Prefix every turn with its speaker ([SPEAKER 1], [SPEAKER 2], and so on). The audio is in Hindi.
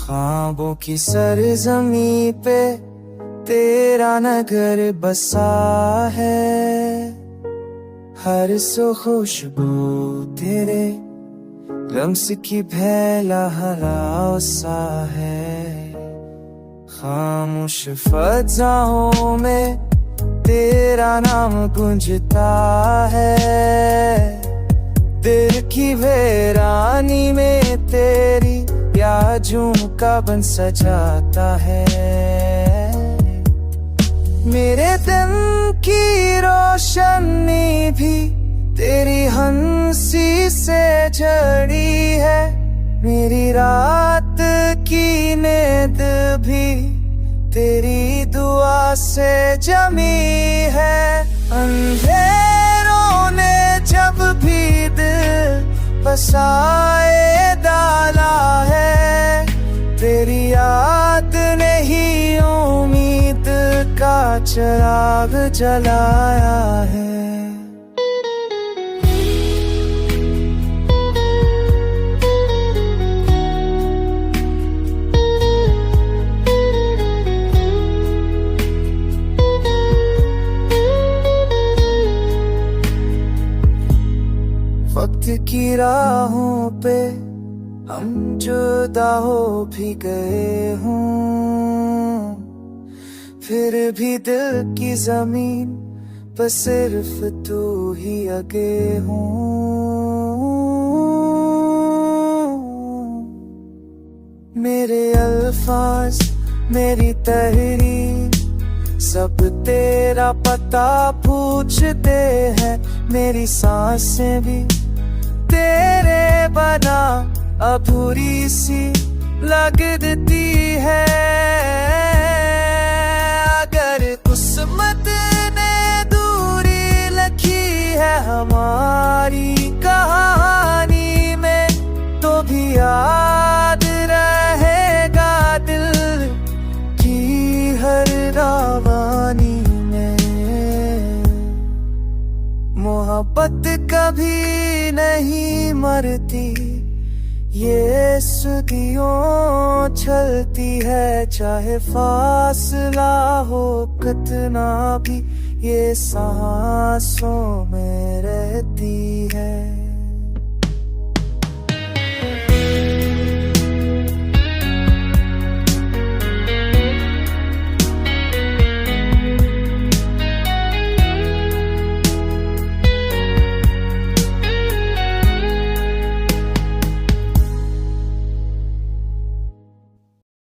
[SPEAKER 1] ख्वाबों की सरजमी पे तेरा नगर बसा है। हर सो खुशबू तेरे लम्स की भैला हराव सा है। खामोश फजाओं में तेरा नाम गूंजता है। दिल की वीरानी में तेरी यादों का बन सजाता है। मेरे दिन की रोशनी भी तेरी हंसी से जड़ी है। मेरी रात की नींद भी तेरी दुआ से जमी है। अंधेरों ने जब भी दिल बसाए डाला है, तेरी याद ने ही उम्मीद का चिराग जलाया है। वक्त की राहों पे हम जुदा हो भी गए हों, फिर भी दिल की जमीन पर सिर्फ तू ही आगे हो। मेरे अल्फाज मेरी तहरीर सब तेरा पता पूछते हैं। मेरी सांसें भी तेरे बना अधूरी सी लगती है। अगर किस्मत ने दूरी लिखी है हमारी कहानी में, तो भी याद रहेगा दिल की हर रवानी में। मोहब्बत कभी नहीं मरती, ये सदियों चलती है। चाहे फासला हो कितना भी, ये सांसों में रहती है।